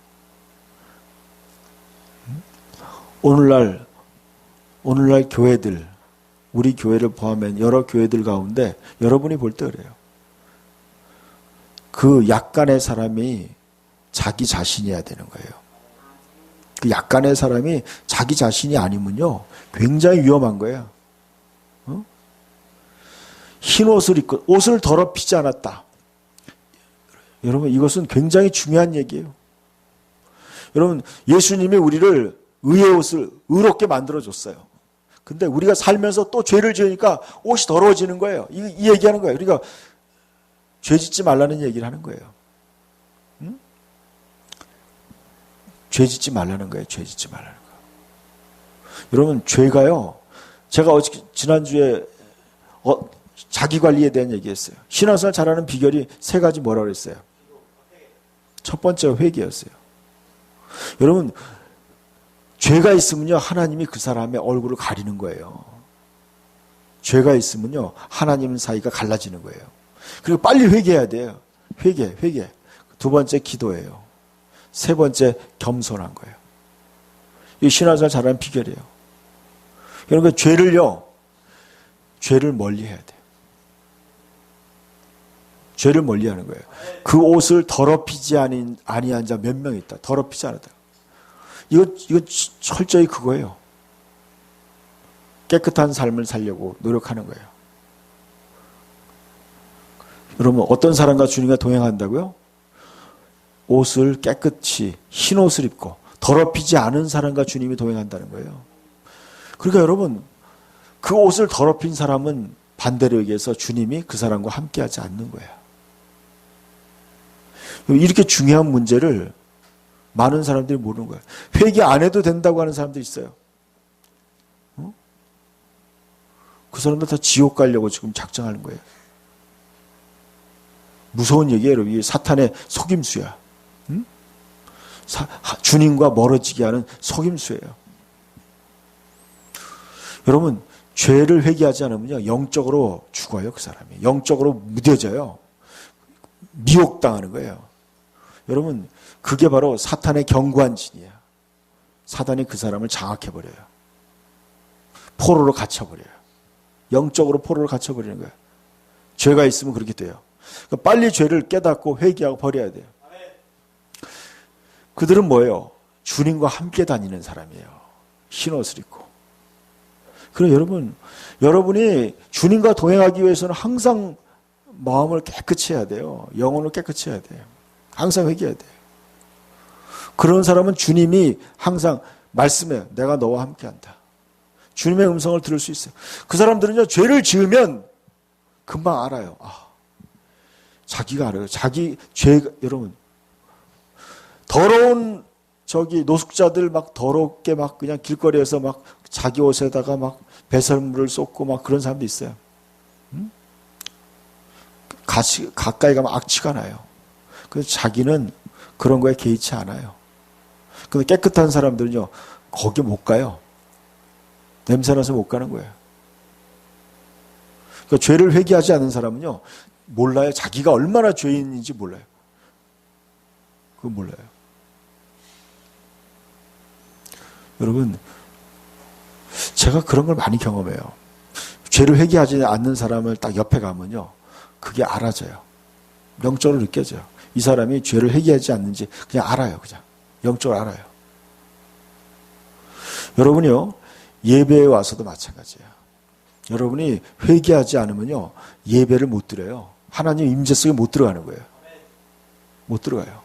Speaker 1: 오늘날 교회들, 우리 교회를 포함한 여러 교회들 가운데 여러분이 볼 때 그래요. 그 약간의 사람이 자기 자신이어야 되는 거예요. 그 약간의 사람이 자기 자신이 아니면요, 굉장히 위험한 거예요. 흰 옷을 입고 옷을 더럽히지 않았다. 여러분, 이것은 굉장히 중요한 얘기예요. 여러분, 예수님이 우리를 의의 옷을 의롭게 만들어줬어요. 근데 우리가 살면서 또 죄를 지으니까 옷이 더러워지는 거예요. 이 얘기하는 거예요. 그러니까 죄 짓지 말라는 얘기를 하는 거예요. 응? 죄 짓지 말라는 거예요. 죄 짓지 말라는 거. 여러분, 죄가요. 제가 지난주에 자기 관리에 대한 얘기했어요. 신앙생활 잘하는 비결이 세 가지 뭐라고 그랬어요? 첫 번째가 회개였어요. 여러분, 죄가 있으면요, 하나님이 그 사람의 얼굴을 가리는 거예요. 죄가 있으면요, 하나님 사이가 갈라지는 거예요. 그리고 빨리 회개해야 돼요. 회개. 두 번째 기도예요. 세 번째 겸손한 거예요. 이 신앙생활 잘하는 비결이에요. 그러니까 죄를 멀리 해야 돼요. 죄를 멀리 하는 거예요. 그 옷을 더럽히지 아니한 자 몇 명 있다. 더럽히지 않았다. 이거 철저히 그거예요. 깨끗한 삶을 살려고 노력하는 거예요. 여러분, 어떤 사람과 주님과 동행한다고요? 옷을 깨끗이 흰 옷을 입고 더럽히지 않은 사람과 주님이 동행한다는 거예요. 그러니까 여러분, 그 옷을 더럽힌 사람은 반대로 얘기해서 주님이 그 사람과 함께하지 않는 거예요. 이렇게 중요한 문제를 많은 사람들이 모르는 거예요. 회개 안 해도 된다고 하는 사람들이 있어요. 그 사람들 다 지옥 가려고 지금 작정하는 거예요. 무서운 얘기예요, 여러분. 이게 사탄의 속임수야. 주님과 멀어지게 하는 속임수예요. 여러분, 죄를 회개하지 않으면요, 영적으로 죽어요, 그 사람이. 영적으로 무뎌져요. 미혹당하는 거예요. 여러분, 그게 바로 사탄의 경관진이야. 사단이 그 사람을 장악해버려요. 포로로 갇혀버려요. 영적으로 포로로 갇혀버리는 거예요. 죄가 있으면 그렇게 돼요. 그러니까 빨리 죄를 깨닫고 회개하고 버려야 돼요. 그들은 뭐예요? 주님과 함께 다니는 사람이에요. 흰옷을 입고. 그럼 여러분이 주님과 동행하기 위해서는 항상 마음을 깨끗이 해야 돼요. 영혼을 깨끗이 해야 돼요. 항상 회개해야 돼요. 그런 사람은 주님이 항상 말씀해요. 내가 너와 함께한다. 주님의 음성을 들을 수 있어요. 그 사람들은요, 죄를 지으면 금방 알아요. 자기가 알아요. 여러분, 더러운 노숙자들 막 더럽게 막 그냥 길거리에서 막 자기 옷에다가 막 배설물을 쏟고 막 그런 사람도 있어요. 가까이 가면 악취가 나요. 그래서 자기는 그런 거에 개의치 않아요. 근데 깨끗한 사람들은요, 거기 못 가요. 냄새나서 못 가는 거예요. 그러니까 죄를 회개하지 않은 사람은요, 몰라요. 자기가 얼마나 죄인인지 몰라요. 그건 몰라요. 여러분, 제가 그런 걸 많이 경험해요. 죄를 회개하지 않는 사람을 딱 옆에 가면요, 그게 알아져요. 영적으로 느껴져요. 이 사람이 죄를 회개하지 않는지 그냥 알아요. 그냥 영적으로 알아요. 여러분이요, 예배에 와서도 마찬가지예요. 여러분이 회개하지 않으면요, 예배를 못 드려요. 하나님 임재 속에 못 들어가는 거예요. 못 들어가요.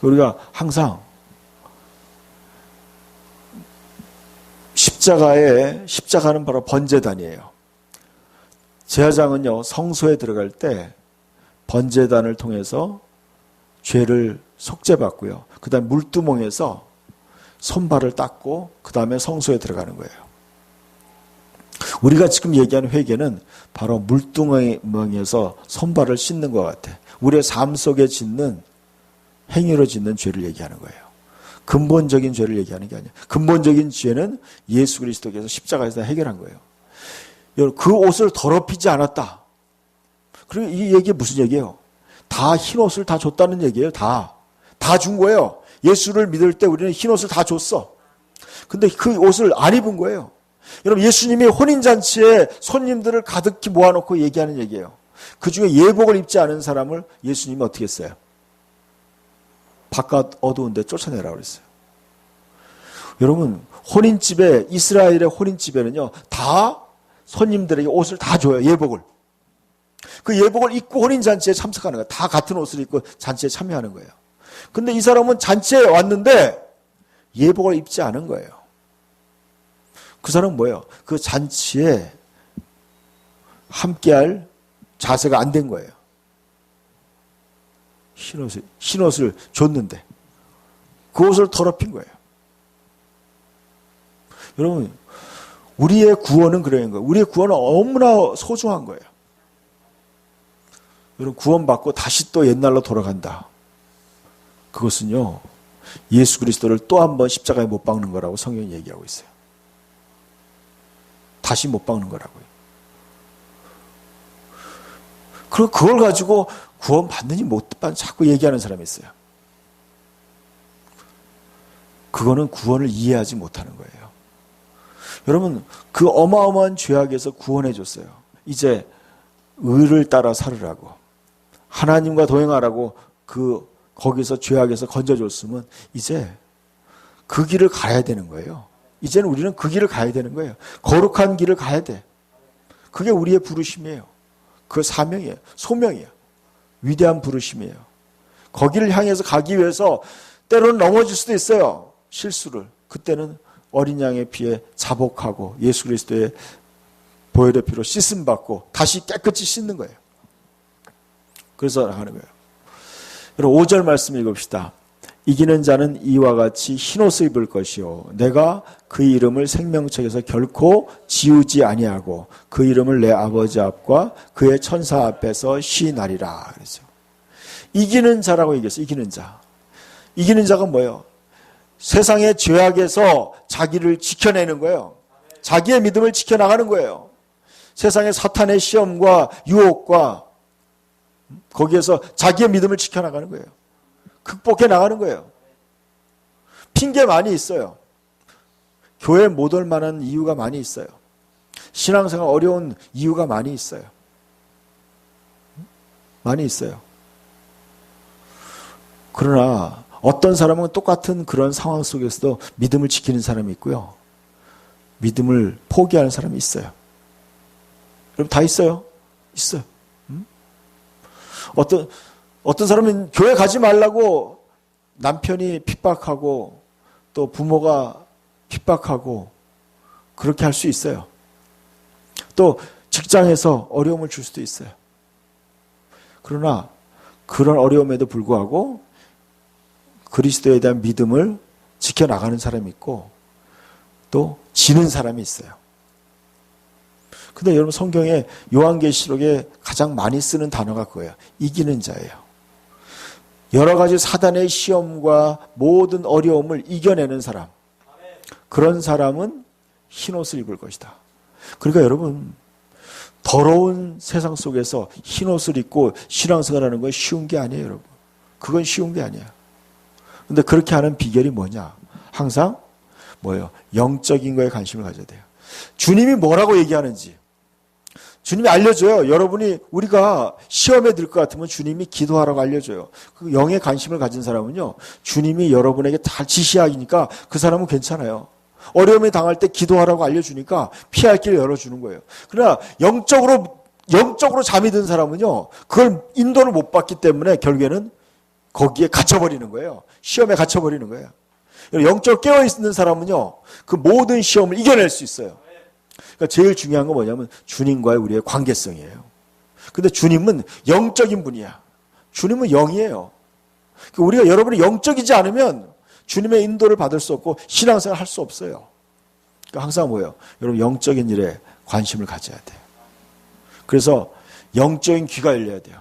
Speaker 1: 우리가 항상 십자가는 바로 번제단이에요. 제사장은요, 성소에 들어갈 때 번제단을 통해서 죄를 속죄받고요. 그 다음에 물두멍에서 손발을 닦고 그 다음에 성소에 들어가는 거예요. 우리가 지금 얘기하는 회개는 바로 물두멍에서 손발을 씻는 것 같아. 우리의 삶 속에 짓는 행위로 짓는 죄를 얘기하는 거예요. 근본적인 죄를 얘기하는 게 아니에요. 근본적인 죄는 예수 그리스도께서 십자가에서 해결한 거예요. 그 옷을 더럽히지 않았다. 그리고 이 얘기가 무슨 얘기예요? 다 흰옷을 다 줬다는 얘기예요. 다 준 거예요. 예수를 믿을 때 우리는 흰옷을 다 줬어. 근데 그 옷을 안 입은 거예요. 여러분, 예수님이 혼인잔치에 손님들을 가득히 모아놓고 얘기하는 얘기예요. 그 중에 예복을 입지 않은 사람을 예수님이 어떻게 했어요? 바깥 어두운 데 쫓아내라고 그랬어요. 여러분, 이스라엘의 혼인집에는요, 다 손님들에게 옷을 다 줘요. 예복을. 그 예복을 입고 혼인잔치에 참석하는 거예요. 다 같은 옷을 입고 잔치에 참여하는 거예요. 근데 이 사람은 잔치에 왔는데 예복을 입지 않은 거예요. 그 사람은 뭐예요? 그 잔치에 함께할 자세가 안 된 거예요. 흰옷을 줬는데 그 옷을 더럽힌 거예요. 여러분, 우리의 구원은 그런 거예요. 우리의 구원은 너무나 소중한 거예요. 여러분, 구원받고 다시 또 옛날로 돌아간다. 그것은요, 예수 그리스도를 또 한 번 십자가에 못 박는 거라고 성경이 얘기하고 있어요. 다시 못 박는 거라고요. 그리고 그걸 가지고 구원 받느니 못 받느니 자꾸 얘기하는 사람이 있어요. 그거는 구원을 이해하지 못하는 거예요. 여러분, 그 어마어마한 죄악에서 구원해 줬어요. 이제 의를 따라 살으라고, 하나님과 동행하라고 거기서 죄악에서 건져줬으면 이제 그 길을 가야 되는 거예요. 이제는 우리는 그 길을 가야 되는 거예요. 거룩한 길을 가야 돼. 그게 우리의 부르심이에요. 그 사명이에요. 소명이에요. 위대한 부르심이에요. 거기를 향해서 가기 위해서 때로는 넘어질 수도 있어요. 실수를. 그때는 어린 양의 피에 자복하고 예수 그리스도의 보혈의 피로 씻음 받고 다시 깨끗이 씻는 거예요. 그래서 하는 거예요. 여러분 5절 말씀 읽읍시다. 이기는 자는 이와 같이 흰옷을 입을 것이요 내가 그 이름을 생명책에서 결코 지우지 아니하고 그 이름을 내 아버지 앞과 그의 천사 앞에서 시인하리라. 그랬죠. 이기는 자라고 얘기했어요. 이기는 자. 이기는 자가 뭐예요? 세상의 죄악에서 자기를 지켜내는 거예요. 자기의 믿음을 지켜나가는 거예요. 세상의 사탄의 시험과 유혹과 거기에서 자기의 믿음을 지켜나가는 거예요. 극복해 나가는 거예요. 핑계 많이 있어요. 교회 못 올 만한 이유가 많이 있어요. 신앙생활 어려운 이유가 많이 있어요. 많이 있어요. 그러나 어떤 사람은 똑같은 그런 상황 속에서도 믿음을 지키는 사람이 있고요. 믿음을 포기하는 사람이 있어요. 여러분 다 있어요. 있어요. 어떤 사람은 교회 가지 말라고 남편이 핍박하고 또 부모가 핍박하고 그렇게 할 수 있어요. 또 직장에서 어려움을 줄 수도 있어요. 그러나 그런 어려움에도 불구하고 그리스도에 대한 믿음을 지켜나가는 사람이 있고 또 지는 사람이 있어요. 근데 여러분 성경에 요한계시록에 가장 많이 쓰는 단어가 그거예요. 이기는 자예요. 여러 가지 사단의 시험과 모든 어려움을 이겨내는 사람. 그런 사람은 흰옷을 입을 것이다. 그러니까 여러분 더러운 세상 속에서 흰옷을 입고 신앙생활하는 건 쉬운 게 아니에요. 여러분. 그건 쉬운 게 아니야. 근데 그렇게 하는 비결이 뭐냐? 항상 뭐예요? 영적인 거에 관심을 가져야 돼요. 주님이 뭐라고 얘기하는지 주님이 알려줘요. 여러분이 우리가 시험에 들 것 같으면 주님이 기도하라고 알려줘요. 그 영에 관심을 가진 사람은요. 주님이 여러분에게 다 지시하니까 그 사람은 괜찮아요. 어려움에 당할 때 기도하라고 알려주니까 피할 길을 열어주는 거예요. 그러나 영적으로 잠이 든 사람은요. 그걸 인도를 못 받기 때문에 결국에는 거기에 갇혀버리는 거예요. 시험에 갇혀버리는 거예요. 영적으로 깨어있는 사람은요. 그 모든 시험을 이겨낼 수 있어요. 그러니까 제일 중요한 건 뭐냐면 주님과의 우리의 관계성이에요. 근데 주님은 영적인 분이야. 주님은 영이에요. 그러니까 우리가 여러분이 영적이지 않으면 주님의 인도를 받을 수 없고 신앙생활 할 수 없어요. 그러니까 항상 뭐예요? 여러분 영적인 일에 관심을 가져야 돼요. 그래서 영적인 귀가 열려야 돼요.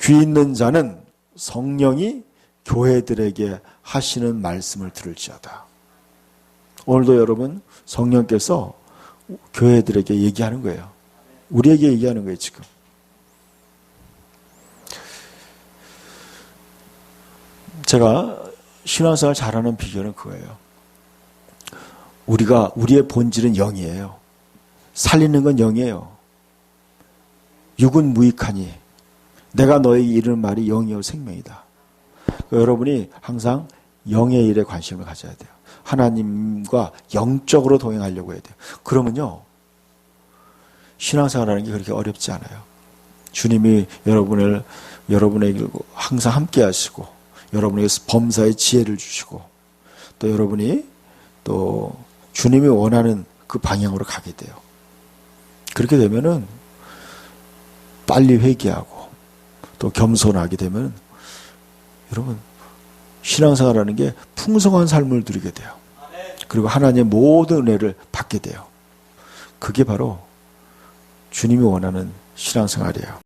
Speaker 1: 귀 있는 자는 성령이 교회들에게 하시는 말씀을 들을지어다. 오늘도 여러분 성령께서 교회들에게 얘기하는 거예요. 우리에게 얘기하는 거예요, 지금. 제가 신앙생활 잘하는 비결은 그거예요. 우리의 본질은 영이에요. 살리는 건 영이에요. 육은 무익하니 내가 너에게 이르는 말이 영이요 생명이다. 그러니까 여러분이 항상 영의 일에 관심을 가져야 돼요. 하나님과 영적으로 동행하려고 해야 돼요. 그러면요. 신앙생활하는 게 그렇게 어렵지 않아요. 주님이 여러분에게 항상 함께 하시고 여러분에게 범사의 지혜를 주시고 또 여러분이 또 주님이 원하는 그 방향으로 가게 돼요. 그렇게 되면은 빨리 회개하고 또 겸손하게 되면 여러분 신앙생활하는 게 풍성한 삶을 누리게 돼요. 그리고 하나님의 모든 은혜를 받게 돼요. 그게 바로 주님이 원하는 신앙생활이에요.